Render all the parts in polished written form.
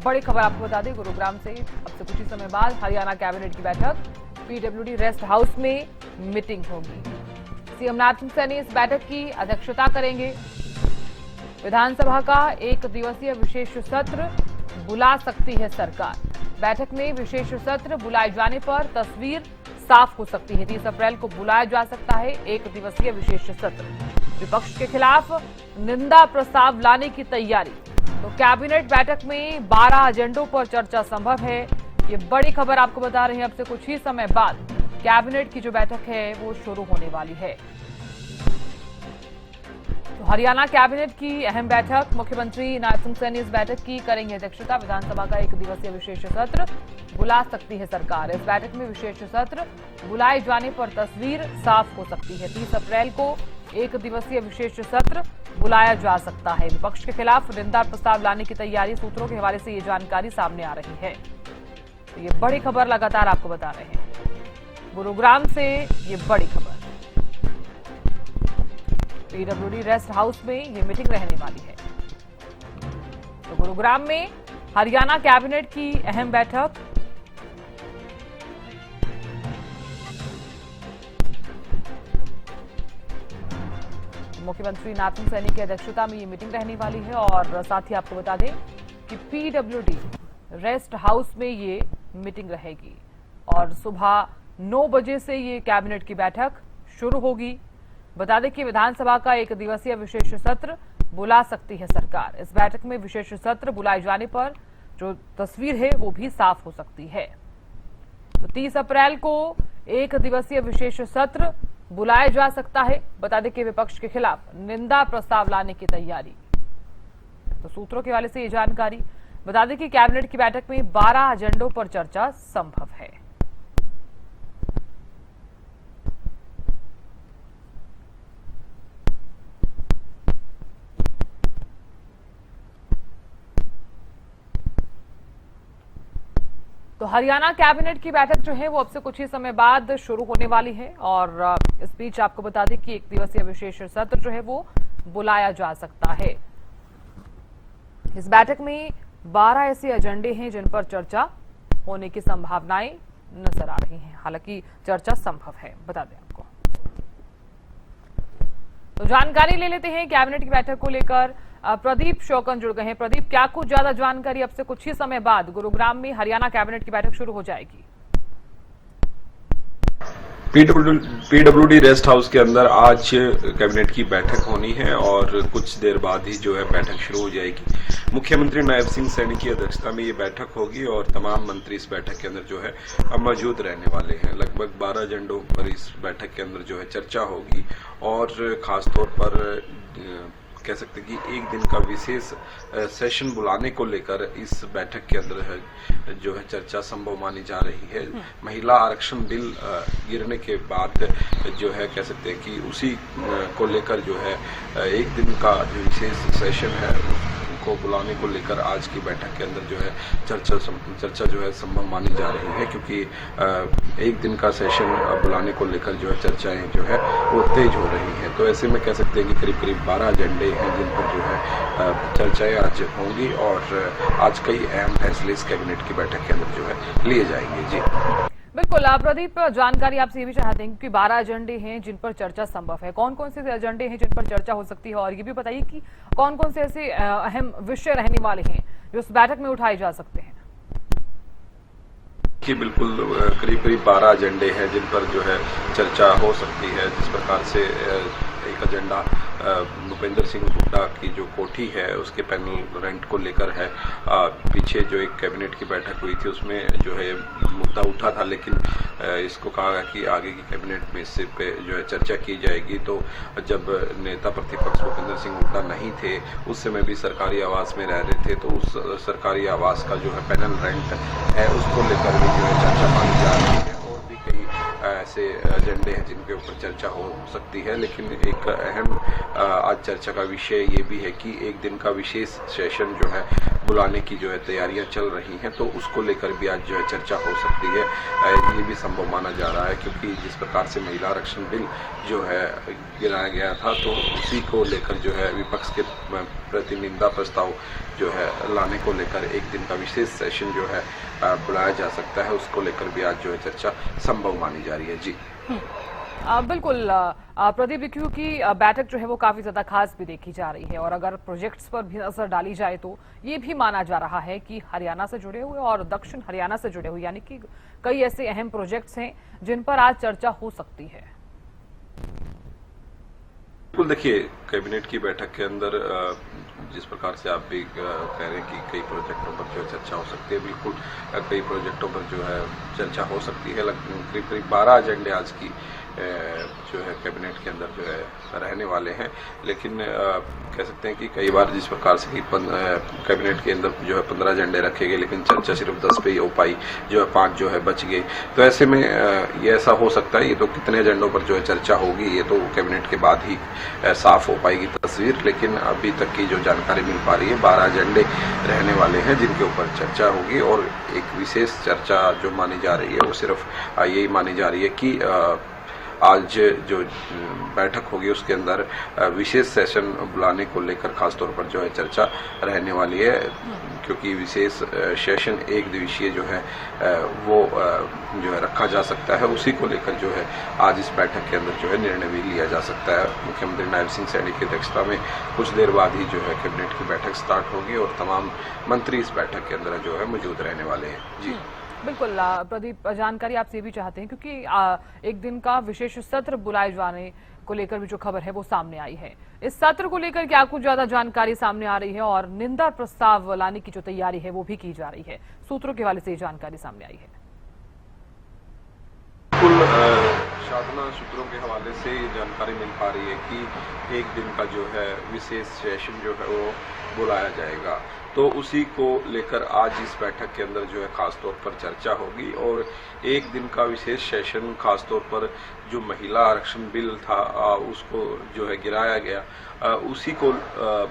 बड़ी खबर आपको बता दें, गुरुग्राम से अब से कुछ ही समय बाद हरियाणा कैबिनेट की बैठक पीडब्ल्यूडी रेस्ट हाउस में मीटिंग होगी। सीएम नारायण सैनी इस बैठक की अध्यक्षता करेंगे। विधानसभा का एक दिवसीय विशेष सत्र बुला सकती है सरकार। बैठक में विशेष सत्र बुलाए जाने पर तस्वीर साफ हो सकती है। 30 अप्रैल को बुलाया जा सकता है एक दिवसीय विशेष सत्र। विपक्ष के खिलाफ निंदा प्रस्ताव लाने की तैयारी। तो कैबिनेट बैठक में 12 एजेंडों पर चर्चा संभव है। ये बड़ी खबर आपको बता रहे हैं। अब से कुछ ही समय बाद कैबिनेट की जो बैठक है वो शुरू होने वाली है। तो हरियाणा कैबिनेट की अहम बैठक, मुख्यमंत्री नारायण सैनी इस बैठक की करेंगे अध्यक्षता। विधानसभा का एक दिवसीय विशेष सत्र बुला सकती है सरकार। इस बैठक में विशेष सत्र बुलाए जाने पर तस्वीर साफ हो सकती है। 30 अप्रैल को एक दिवसीय विशेष सत्र बुलाया जा सकता है। विपक्ष के खिलाफ निंदा प्रस्ताव लाने की तैयारी। सूत्रों के हवाले से ये जानकारी सामने आ रही है। तो ये बड़ी खबर लगातार आपको बता रहे हैं। गुरुग्राम से ये बड़ी खबर। पीडब्ल्यूडी रेस्ट हाउस में ये मीटिंग रहने वाली है। तो गुरुग्राम में हरियाणा कैबिनेट की अहम बैठक। मुख्यमंत्री नारायण सैनी की अध्यक्षता में ये मीटिंग रहने वाली है। और साथ ही आपको बता दें कि पीडब्ल्यूडी रेस्ट हाउस में ये मीटिंग रहेगी और सुबह 9 बजे से ये कैबिनेट की बैठक शुरू होगी। बता दें कि विधानसभा का एक दिवसीय विशेष सत्र बुला सकती है सरकार। इस बैठक में विशेष सत्र बुलाए जाने पर जो तस्वीर है वो भी साफ हो सकती है। तो 30 अप्रैल को एक दिवसीय विशेष सत्र बुलाया जा सकता है। बता दें कि विपक्ष के खिलाफ निंदा प्रस्ताव लाने की तैयारी। तो सूत्रों के हवाले से ये जानकारी। बता दें कि कैबिनेट की बैठक में 12 एजेंडों पर चर्चा संभव है। तो हरियाणा कैबिनेट की बैठक जो है वो अब से कुछ ही समय बाद शुरू होने वाली है। और इस बीच आपको बता दें कि एक दिवसीय विशेष सत्र जो है वो बुलाया जा सकता है। इस बैठक में 12 ऐसे एजेंडे हैं जिन पर चर्चा होने की संभावनाएं नजर आ रही हैं। हालांकि चर्चा संभव है, बता दें आपको। तो जानकारी ले लेते हैं कैबिनेट की बैठक को लेकर। प्रदीप शौकन जुड़ गए हैं। प्रदीप, क्या कुछ ज्यादा जानकारी? अब से कुछ ही समय बाद गुरुग्राम में हरियाणा कैबिनेट की बैठक शुरू हो जाएगी। पीडब्ल्यूडी रेस्ट हाउस के अंदर आज कैबिनेट की बैठक होनी है और कुछ देर बाद ही जो है बैठक शुरू हो जाएगी। मुख्यमंत्री नायब सैनी की अध्यक्षता में ये बैठक होगी और तमाम मंत्री इस बैठक के अंदर जो है अब मौजूद रहने वाले हैं। लगभग 12 एजेंडों पर इस बैठक के अंदर जो है चर्चा होगी और खासतौर पर कह सकते हैं कि एक दिन का विशेष सेशन बुलाने को लेकर इस बैठक के अंदर जो है चर्चा संभव मानी जा रही है। महिला आरक्षण बिल गिरने के बाद जो है कह सकते हैं कि उसी को लेकर जो है एक दिन का जो विशेष सेशन है को बुलाने को लेकर आज की बैठक के अंदर जो है चर्चा जो है संभव मानी जा रही है, क्योंकि एक दिन का सेशन बुलाने को लेकर जो है चर्चाएं जो है वो तेज हो रही हैं। तो ऐसे में कह सकते हैं कि करीब करीब 12 एजेंडे हैं जिन पर जो है चर्चाएं आज होंगी और आज कई अहम फैसले इस कैबिनेट की बैठक के अंदर जो है लिए जाएंगे। जी बिल्कुल प्रदीप, जानकारी आपसे ये भी चाहते हैं कि 12 एजेंडे हैं जिन पर चर्चा संभव है। कौन कौन से एजेंडे हैं जिन पर चर्चा हो सकती है और ये भी बताइए कि कौन कौन से ऐसे अहम विषय रहने वाले हैं जो इस बैठक में उठाए जा सकते हैं। कि बिल्कुल करीब करीब 12 एजेंडे हैं जिन पर जो है चर्चा हो सकती है। जिस प्रकार से एक एजेंडा भूपेंद्र सिंह हुड्डा की जो कोठी है उसके पैनल रेंट को लेकर है। पीछे जो एक कैबिनेट की बैठक हुई थी उसमें जो है मुद्दा उठा था, लेकिन इसको कहा कि आगे की कैबिनेट में इससे पे जो है चर्चा की जाएगी। तो जब नेता प्रतिपक्ष भूपेंद्र सिंह हुड्डा नहीं थे उस समय भी सरकारी आवास में रह रहे थे, तो उस सरकारी आवास का जो है पैनल रेंट है उसको लेकर भी जो है चर्चा मानी जा रही है। और भी कई ऐसे एजेंडे हैं जिनके ऊपर चर्चा हो सकती है, लेकिन एक अहम आज चर्चा का विषय ये भी है कि एक दिन का विशेष सेशन जो है बुलाने की जो है तैयारियां चल रही हैं, तो उसको लेकर भी आज जो है चर्चा हो सकती है। ये भी संभव माना जा रहा है, क्योंकि जिस प्रकार से महिला आरक्षण बिल जो है गिराया गया था, तो उसी को लेकर जो है विपक्ष के प्रति निंदा प्रस्ताव जो है लाने को लेकर एक दिन का विशेष सेशन जो है बुलाया जा सकता है। उसको लेकर भी आज जो है चर्चा संभव मानी जा रही है। जी बिल्कुल प्रदीप, क्योंकि बैठक जो है वो काफी ज्यादा खास भी देखी जा रही है और अगर प्रोजेक्ट्स पर भी नजर डाली जाए तो ये भी माना जा रहा है कि हरियाणा से जुड़े हुए और दक्षिण हरियाणा से जुड़े हुए यानी कि कई ऐसे अहम प्रोजेक्ट्स हैं जिन पर आज चर्चा हो सकती है। बिल्कुल, देखिए कैबिनेट की बैठक के अंदर जिस प्रकार से आप भी कह रहे हैं कि कई प्रोजेक्टों पर जो चर्चा हो सकती है, बिल्कुल कई प्रोजेक्टों पर जो है चर्चा हो सकती है। करीब करीब 12 एजेंडे आज की जो है कैबिनेट के अंदर जो है रहने वाले हैं, लेकिन कह सकते हैं कि कई बार जिस प्रकार से कि कैबिनेट के अंदर जो है 15 एजेंडे रखे गए, लेकिन चर्चा सिर्फ 10 पे ही हो पाई, जो है 5 जो है बच गए। तो ऐसे में ये ऐसा हो सकता है, ये तो कितने एजेंडों पर जो है चर्चा होगी ये तो कैबिनेट के बाद ही साफ हो पाएगी तस्वीर, लेकिन अभी तक की जो जानकारी मिल पा रही है 12 एजेंडे रहने वाले हैं जिनके ऊपर चर्चा होगी। और एक विशेष चर्चा जो मानी जा रही है वो सिर्फ यही मानी जा रही है कि आज जो बैठक होगी उसके अंदर विशेष सेशन बुलाने को लेकर खासतौर पर जो है चर्चा रहने वाली है, क्योंकि विशेष सेशन एक दिवसीय जो है वो जो है रखा जा सकता है। उसी को लेकर जो है आज इस बैठक के अंदर जो है निर्णय भी लिया जा सकता है। मुख्यमंत्री नायब सिंह सैनी की अध्यक्षता में कुछ देर बाद ही जो है कैबिनेट की बैठक स्टार्ट होगी और तमाम मंत्री इस बैठक के अंदर जो है मौजूद रहने वाले हैं। जी बिल्कुल प्रदीप, जानकारी आपसे भी चाहते हैं क्योंकि एक दिन का विशेष सत्र बुलाए जाने को लेकर भी जो खबर है वो सामने आई है। इस सत्र को लेकर क्या कुछ ज्यादा जानकारी सामने आ रही है और निंदा प्रस्ताव लाने की जो तैयारी है वो भी की जा रही है? सूत्रों के हवाले से ये जानकारी सामने आई है। बिल्कुल, साधना सूत्रों के हवाले से ये जानकारी मिल पा रही है कि एक दिन का जो है विशेष सेशन जो है वो बुलाया जाएगा, तो उसी को लेकर आज इस बैठक के अंदर जो है खासतौर पर चर्चा होगी। और एक दिन का विशेष सेशन खासतौर पर जो महिला आरक्षण बिल था उसको जो है गिराया गया, उसी को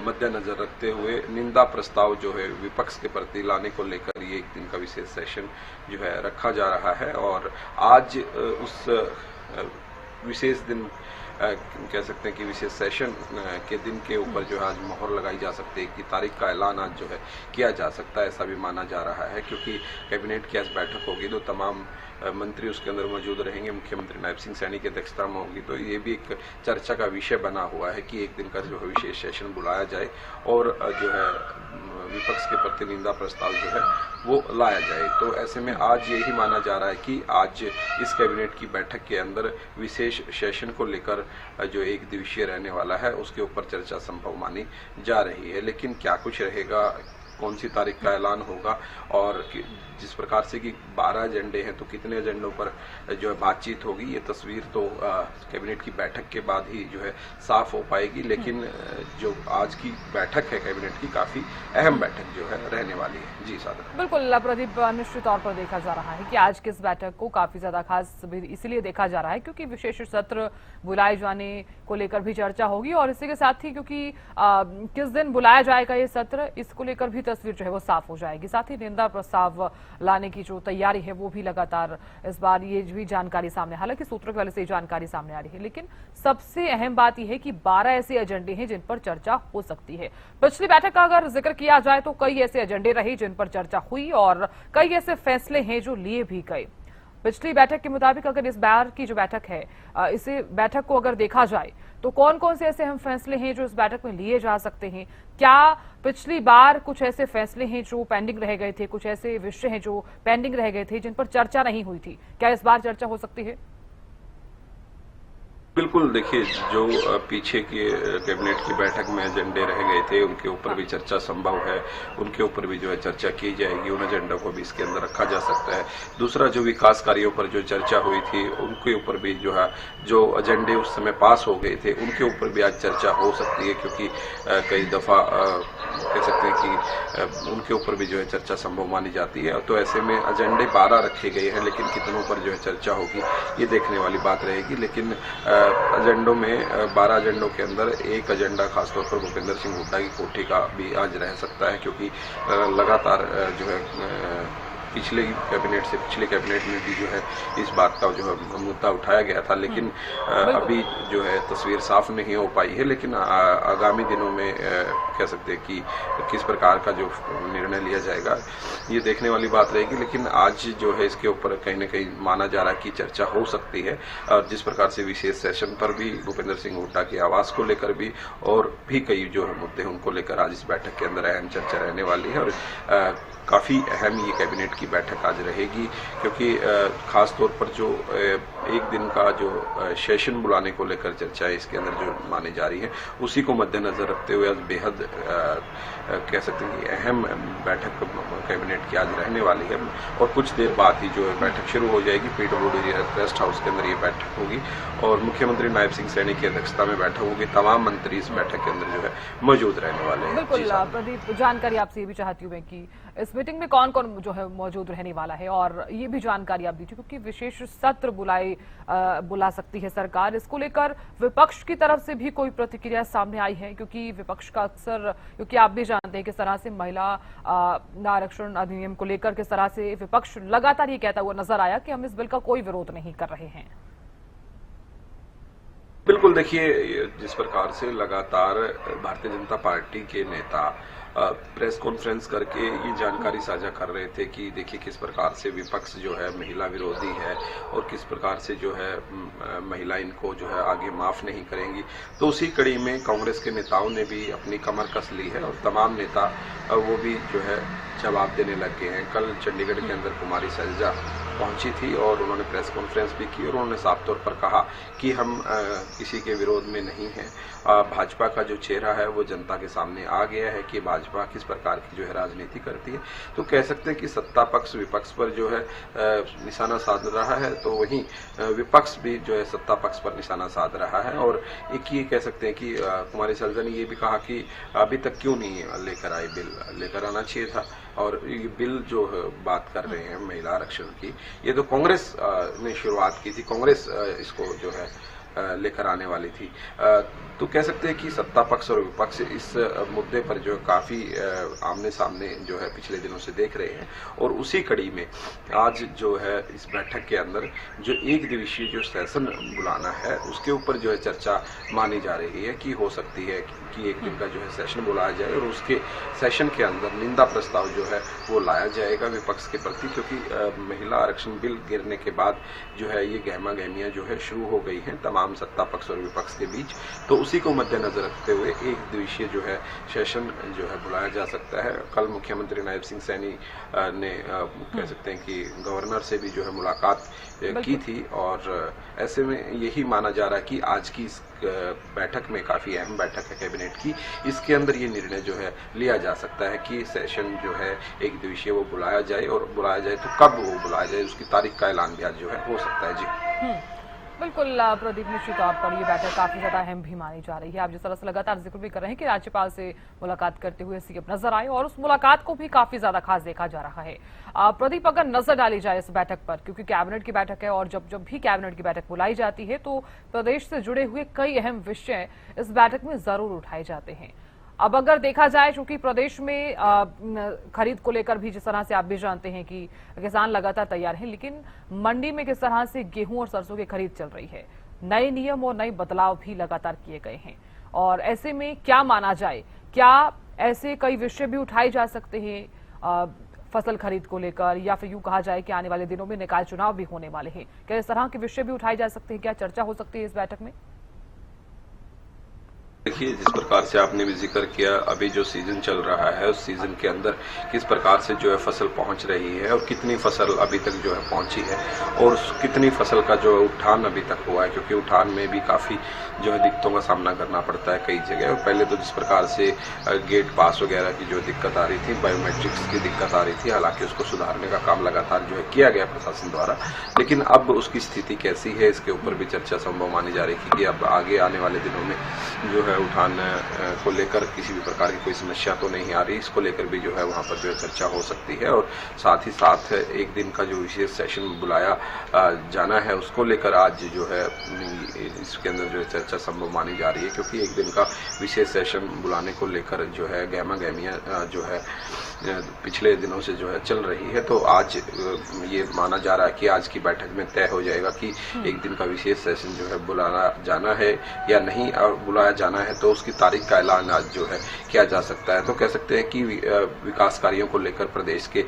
मद्देनजर रखते हुए निंदा प्रस्ताव जो है विपक्ष के प्रति लाने को लेकर ये एक दिन का विशेष सेशन जो है रखा जा रहा है। और आज उस विशेष दिन कह सकते हैं कि विशेष सेशन के दिन के ऊपर जो है आज मोहर लगाई जा सकती है कि तारीख का ऐलान आज जो है किया जा सकता है, ऐसा भी माना जा रहा है। क्योंकि कैबिनेट की आज बैठक होगी तो तमाम मंत्री उसके अंदर मौजूद रहेंगे, मुख्यमंत्री नायब सिंह सैनी की अध्यक्षता में होगी, तो ये भी एक चर्चा का विषय बना हुआ है कि एक दिन का जो है विशेष सेशन बुलाया जाए और जो है विपक्ष के प्रति निंदा प्रस्ताव जो है वो लाया जाए। तो ऐसे में आज यही माना जा रहा है कि आज इस कैबिनेट की बैठक के अंदर विशेष सेशन को लेकर जो एक दिवसीय रहने वाला है उसके ऊपर चर्चा संभव मानी जा रही है। लेकिन क्या कुछ रहेगा, कौन सी तारीख का ऐलान होगा और जिस प्रकार से कि 12 एजेंडे हैं तो कितने एजेंडों पर जो है बातचीत होगी, ये तस्वीर तो कैबिनेट की बैठक के बाद ही जो है साफ हो पाएगी। लेकिन जो आज की बैठक है कैबिनेट की काफी अहम बैठक जो है रहने वाली है। जी साधना। बिल्कुल प्रदीप, निश्चित तौर पर देखा जा रहा है कि आज की इस बैठक को काफी ज्यादा खास इसलिए देखा जा रहा है क्योंकि विशेष सत्र बुलाए जाने को लेकर भी चर्चा होगी और इसी के साथ ही क्योंकि किस दिन बुलाया जाएगा ये सत्र, इसको लेकर भी तस्वीर जो है वो साफ हो जाएगी। साथ ही निंदा प्रस्ताव लाने की जो तैयारी है वो भी लगातार इस बार ये भी जानकारी सामने, हालांकि सूत्रों के वाले से जानकारी सामने आ रही है, लेकिन सबसे अहम बात यह है कि 12 ऐसे एजेंडे हैं जिन पर चर्चा हो सकती है। पिछली बैठक का अगर जिक्र किया जाए तो कई ऐसे एजेंडे रहे जिन पर चर्चा हुई और कई ऐसे फैसले हैं जो लिए भी गए। पिछली बैठक के मुताबिक अगर इस बार की जो बैठक है इसे बैठक को अगर देखा जाए तो कौन कौन से ऐसे अहम फैसले हैं जो इस बैठक में लिए जा सकते हैं? क्या पिछली बार कुछ ऐसे फैसले हैं जो पेंडिंग रह गए थे, कुछ ऐसे विषय हैं जो पेंडिंग रह गए थे जिन पर चर्चा नहीं हुई थी, क्या इस बार चर्चा हो सकती है? बिल्कुल, देखिए जो पीछे की कैबिनेट की बैठक में एजेंडे रह गए थे उनके ऊपर भी चर्चा संभव है, उनके ऊपर भी जो है चर्चा की जाएगी, उन एजेंडों को भी इसके अंदर रखा जा सकता है। दूसरा, जो विकास कार्यों पर जो चर्चा हुई थी उनके ऊपर भी जो है जो एजेंडे उस समय पास हो गए थे उनके ऊपर भी आज चर्चा हो सकती है, क्योंकि कई दफा कह सकते हैं कि उनके ऊपर भी जो है चर्चा संभव मानी जाती है। तो ऐसे में एजेंडे 12 रखे गए हैं, लेकिन कितनों पर जो है चर्चा होगी ये देखने वाली बात रहेगी। लेकिन एजेंडों में 12 एजेंडों के अंदर एक एजेंडा खासतौर पर भूपेंद्र सिंह हुड्डा की कोठी का भी आज रह सकता है, क्योंकि लगातार जो है पिछले कैबिनेट में भी जो है इस बात का जो है मुद्दा उठाया गया था, लेकिन अभी जो है तस्वीर साफ नहीं हो पाई है। लेकिन आगामी दिनों में कह सकते हैं कि किस प्रकार का जो निर्णय लिया जाएगा ये देखने वाली बात रहेगी। लेकिन आज जो है इसके ऊपर कहीं न कहीं माना जा रहा है कि चर्चा हो सकती है, और जिस प्रकार से विशेष सेशन पर भी भूपेंद्र सिंह हुड्डा के आवास को लेकर भी और भी कई जो है मुद्दे उनको लेकर आज इस बैठक के अंदर अहम चर्चा रहने वाली है। और काफ़ी अहम ये कैबिनेट की बैठक आज रहेगी, क्योंकि खास तौर पर जो एक दिन का जो सेशन बुलाने को लेकर चर्चा है इसके अंदर जो मानी जा रही है, उसी को मद्देनजर रखते हुए आज बेहद कह सकते हैं कि अहम बैठक कैबिनेट की आज रहने वाली है। और कुछ देर बाद ही जो है बैठक शुरू हो जाएगी। पीडब्ल्यूडी रेस्ट हाउस के अंदर ये बैठक होगी और मुख्यमंत्री नायब सिंह सैनी की अध्यक्षता में बैठक होगी। तमाम मंत्री इस बैठक के अंदर जो है मौजूद रहने वाले हैं। बिल्कुल प्रदीप, जानकारी आपसे ये भी चाहती हूँ मैं कि इस मीटिंग में कौन कौन जो है मौजूद रहने वाला है, और ये भी जानकारी आप दीजिए क्योंकि विशेष सत्र बुला सकती है सरकार। इसको लेकर विपक्ष की तरफ से भी कोई प्रतिक्रिया सामने आई है, क्योंकि विपक्ष का अक्सर, क्योंकि आप भी जानते हैं किस तरह से महिला आरक्षण अधिनियम को लेकर किस तरह से विपक्ष लगातार ये कहता हुआ नजर आया कि हम इस बिल का कोई विरोध नहीं कर रहे हैं। बिल्कुल, देखिए जिस प्रकार से लगातार भारतीय जनता पार्टी के नेता प्रेस कॉन्फ्रेंस करके ये जानकारी साझा कर रहे थे कि देखिए किस प्रकार से विपक्ष जो है महिला विरोधी है और किस प्रकार से जो है महिला इनको जो है आगे माफ नहीं करेंगी। तो उसी कड़ी में कांग्रेस के नेताओं ने भी अपनी कमर कस ली है और तमाम नेता वो भी जो है जवाब देने लग गए हैं। कल चंडीगढ़ के अंदर कुमारी सैलजा पहुंची थी और उन्होंने प्रेस कॉन्फ्रेंस भी की और उन्होंने साफ तौर पर कहा कि हम किसी के विरोध में नहीं हैं। भाजपा का जो चेहरा है वो जनता के सामने आ गया है कि भाजपा किस प्रकार की जो है राजनीति करती है। तो कह सकते हैं कि सत्ता पक्ष विपक्ष पर जो है निशाना साध रहा है, तो वहीं विपक्ष भी जो है सत्ता पक्ष पर निशाना साध रहा है। और एक ये कह सकते हैं कि कुमारी सैलजा ने ये भी कहा कि अभी तक क्यों नहीं लेकर आए बिल, लेकर आना चाहिए था। और ये बिल जो बात कर रहे हैं महिला आरक्षण की, ये तो कांग्रेस ने शुरुआत की थी, कांग्रेस इसको जो है लेकर आने वाली थी। तो कह सकते हैं कि सत्ता पक्ष और विपक्ष इस मुद्दे पर जो काफी आमने सामने जो है पिछले दिनों से देख रहे हैं। और उसी कड़ी में आज जो है इस बैठक के अंदर जो एक दिवसीय जो सेशन बुलाना है उसके ऊपर जो है चर्चा मानी जा रही है कि हो सकती है कि एक दिन का जो है सेशन बुलाया जाए और उसके सेशन के अंदर निंदा प्रस्ताव जो है वो लाया जाएगा विपक्ष के प्रति, क्योंकि महिला आरक्षण बिल गिरने के बाद जो है ये गहमा गहमियां जो है शुरू हो गई हैं तमाम सत्ता पक्ष और विपक्ष के बीच। तो उसी को मद्देनजर रखते हुए एक दिवसीय जो है सेशन जो है बुलाया जा सकता है। कल मुख्यमंत्री नायब सिंह सैनी ने कह सकते हैं कि गवर्नर से भी जो है मुलाकात की थी और ऐसे में यही माना जा रहा है कि आज की इस बैठक में काफी अहम बैठक है कैबिनेट की। इसके अंदर ये निर्णय जो है लिया जा सकता है कि सेशन जो है एक दिवसीय वो बुलाया जाए, और बुलाया जाए तो कब वो बुलाया जाए उसकी तारीख का ऐलान भी आज जो है हो सकता है। जी बिल्कुल प्रदीप, निश्चित तौर पर ये बैठक काफी ज्यादा अहम भी मानी जा रही है। आप जिस तरह से लगातार जिक्र भी कर रहे हैं कि राज्यपाल से मुलाकात करते हुए सीएम नजर आए और उस मुलाकात को भी काफी ज्यादा खास देखा जा रहा है। प्रदीप, अगर नजर डाली जाए इस बैठक पर, क्योंकि कैबिनेट की बैठक है और जब भी कैबिनेट की बैठक बुलाई जाती है तो प्रदेश से जुड़े हुए कई अहम विषय इस बैठक में जरूर उठाए जाते हैं। अब अगर देखा जाए, चूंकि प्रदेश में खरीद को लेकर भी जिस तरह से आप भी जानते हैं कि किसान लगातार तैयार हैं, लेकिन मंडी में किस तरह से गेहूं और सरसों की खरीद चल रही है, नए नियम और नए बदलाव भी लगातार किए गए हैं। और ऐसे में क्या माना जाए, क्या ऐसे कई विषय भी उठाए जा सकते हैं फसल खरीद को लेकर, या फिर यूं कहा जाए कि आने वाले दिनों में निकाय चुनाव भी होने वाले हैं, क्या इस तरह के विषय भी उठाए जा सकते हैं, क्या चर्चा हो सकती है इस बैठक में? देखिए, जिस प्रकार से आपने भी जिक्र किया, अभी जो सीजन चल रहा है उस सीजन के अंदर किस प्रकार से जो है फसल पहुंच रही है और कितनी फसल अभी तक जो है पहुंची है और कितनी फसल का जो उठान अभी तक हुआ है, क्योंकि उठान में भी काफी जो है दिक्कतों का सामना करना पड़ता है कई जगह। और पहले तो जिस प्रकार से गेट पास वगैरह की जो दिक्कत आ रही थी, बायोमेट्रिक्स की दिक्कत आ रही थी, हालांकि उसको सुधारने का काम लगातार जो है किया गया प्रशासन द्वारा, लेकिन अब उसकी स्थिति कैसी है इसके ऊपर भी चर्चा संभव मानी जा रही थी कि अब आगे आने वाले दिनों में जो है उठाने को लेकर किसी भी प्रकार की कोई समस्या तो नहीं आ रही, इसको लेकर भी जो है वहाँ पर जो है चर्चा हो सकती है। और साथ ही साथ एक दिन का जो विशेष सेशन बुलाया जाना है उसको लेकर आज जो है इसके अंदर जो है चर्चा संभव मानी जा रही है, क्योंकि एक दिन का विशेष सेशन बुलाने को लेकर जो है गहमा गहमियाँ जो है पिछले दिनों से जो है चल रही है। तो आज ये माना जा रहा है कि आज की बैठक में तय हो जाएगा कि एक दिन का विशेष सेशन जो है बुलाना जाना है या नहीं, और बुलाया जाना है तो उसकी तारीख का ऐलान आज जो है किया जा सकता है। तो कह सकते हैं कि विकास कार्यों को लेकर प्रदेश के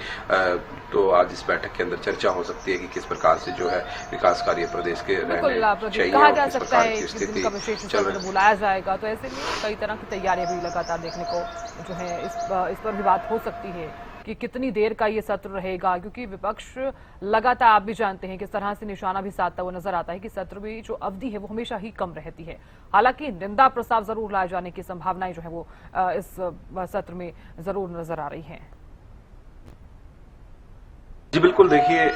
तो आज इस बैठक के अंदर चर्चा हो सकती है कि किस प्रकार से जो है विकास कार्य प्रदेश के रहने चाहिए कहा और जा किस सकता प्रकार है की कि स्थिति दिन का विशेष चल रही सत्र बुलाया जाएगा। तो ऐसे में कई तरह की तैयारियां भी लगातार देखने को जो है इस पर भी बात हो सकती है कि कितनी देर का ये सत्र रहेगा, क्योंकि विपक्ष लगातार आप भी जानते हैं किस तरह से निशाना भी साधता हुआ नजर आता है कि सत्र में जो अवधि है वो हमेशा ही कम रहती है। हालांकि निंदा प्रस्ताव जरूर लाए जाने की संभावनाएं जो है वो इस सत्र में जरूर नजर आ रही है। जी बिल्कुल, देखिए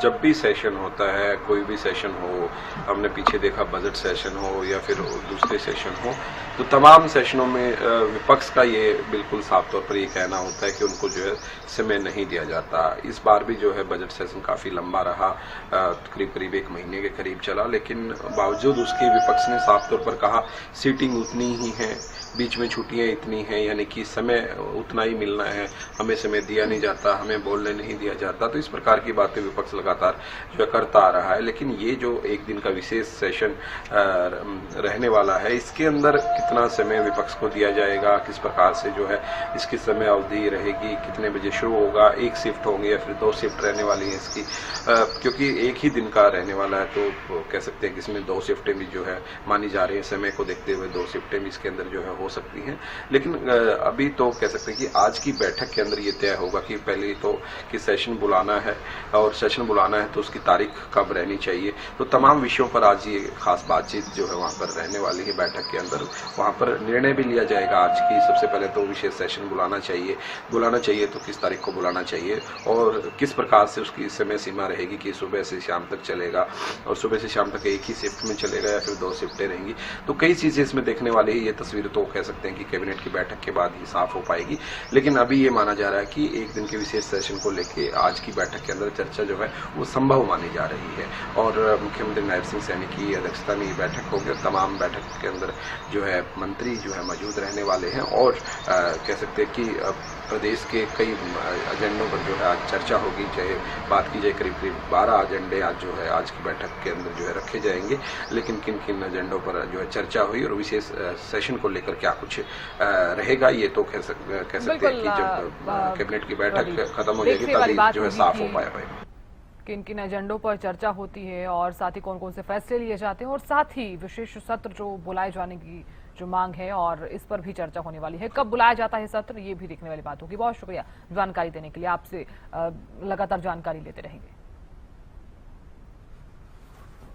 जब भी सेशन होता है, कोई भी सेशन हो, हमने पीछे देखा बजट सेशन हो या फिर दूसरे सेशन हो, तो तमाम सेशनों में विपक्ष का ये बिल्कुल साफ तौर पर ये कहना होता है कि उनको जो है समय नहीं दिया जाता। इस बार भी जो है बजट सेशन काफी लंबा रहा, करीब करीब 1 महीने के करीब चला, लेकिन बावजूद उसके विपक्ष ने साफ तौर पर कहा सीटिंग उतनी ही है, बीच में छुट्टियां इतनी हैं, यानी कि समय उतना ही मिलना है, हमें समय दिया नहीं जाता, हमें बोलने नहीं दिया जाता। तो इस प्रकार की बातें विपक्ष लगातार जो करता आ रहा है। लेकिन ये जो एक दिन का विशेष सेशन रहने वाला है, इसके अंदर कितना समय विपक्ष को दिया जाएगा, किस प्रकार से जो है इसकी समय अवधि रहेगी, कितने बजे शुरू होगा, 1 शिफ्ट होंगे या फिर 2 शिफ्ट रहने वाली है इसकी, क्योंकि एक ही दिन का रहने वाला है तो कह सकते हैं कि इसमें 2 शिफ्टें भी जो है मानी जा रही है। समय को देखते हुए 2 शिफ्टें भी इसके अंदर जो है हो सकती हैं। लेकिन अभी तो कह सकते हैं कि आज की बैठक के अंदर ये तय होगा कि पहले तो कि सेशन बुलाना है, और सेशन बुलाना है तो उसकी तारीख कब रहनी चाहिए। तो तमाम विषयों पर आज ये खास बातचीत जो है वहाँ पर रहने वाली है बैठक के अंदर। वहाँ पर निर्णय भी लिया जाएगा आज की, सबसे पहले तो विशेष सेशन बुलाना चाहिए तो किस तारीख को बुलाना चाहिए और किस प्रकार से उसकी समय सीमा रहेगी कि सुबह से शाम तक चलेगा और सुबह से शाम तक एक ही शिफ्ट में चलेगा या फिर 2 शिफ्टें रहेंगी। तो कई चीजें इसमें देखने वाली है। ये तस्वीर तो कह सकते हैं कि कैबिनेट की बैठक के बाद ही साफ हो पाएगी, लेकिन अभी ये माना जा रहा है कि एक दिन के विशेष सेशन को लेके आज की बैठक के अंदर चर्चा जो है वो संभव मानी जा रही है। और मुख्यमंत्री नायब सिंह सैनी की अध्यक्षता में ये बैठक होगी और तमाम बैठक के अंदर जो है मंत्री जो है मौजूद रहने वाले हैं और कह सकते हैं कि प्रदेश के कई एजेंडों पर जो है आज चर्चा होगी। चाहे बात की जाए करीब 12 एजेंडे आज जो है आज की बैठक के अंदर जो है रखे जाएंगे, लेकिन किन किन एजेंडों पर जो है चर्चा हुई और विशेष सेशन को लेकर क्या कुछ रहेगा, ये तो कह सकते हैं कि जब कैबिनेट की बैठक खत्म हो जाएगी तभी जो है साफ हो पाएगा किन किन एजेंडों पर चर्चा होती है और साथ ही कौन कौन से फैसले लिए जाते हैं, और साथ ही विशेष सत्र जो बुलाए जाने की जो मांग है और इस पर भी चर्चा होने वाली है। कब बुलाया जाता है सत्र, ये भी देखने वाली बात होगी। बहुत शुक्रिया जानकारी देने के लिए, आपसे लगातार जानकारी लेते रहेंगे।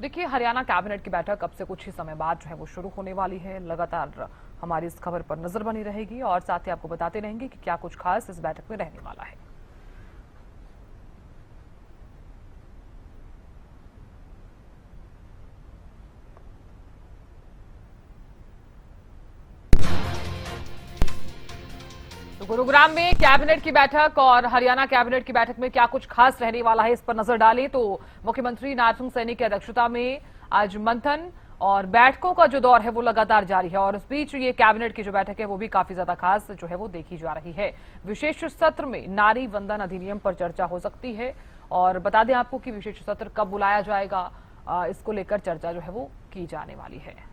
देखिए, हरियाणा कैबिनेट की बैठक अब से कुछ ही समय बाद जो है वो शुरू होने वाली है। लगातार हमारी इस खबर पर नजर बनी रहेगी और साथ ही आपको बताते रहेंगे कि क्या कुछ खास इस बैठक में रहने वाला है। तो गुरुग्राम में कैबिनेट की बैठक और हरियाणा कैबिनेट की बैठक में क्या कुछ खास रहने वाला है, इस पर नजर डालें तो मुख्यमंत्री नायब सिंह सैनी की अध्यक्षता में आज मंथन और बैठकों का जो दौर है वो लगातार जारी है और इस बीच ये कैबिनेट की जो बैठक है वो भी काफी ज्यादा खास जो है वो देखी जा रही है। विशेष सत्र में नारी वंदन अधिनियम पर चर्चा हो सकती है और बता दें आपको कि विशेष सत्र कब बुलाया जाएगा, इसको लेकर चर्चा जो है वो की जाने वाली है।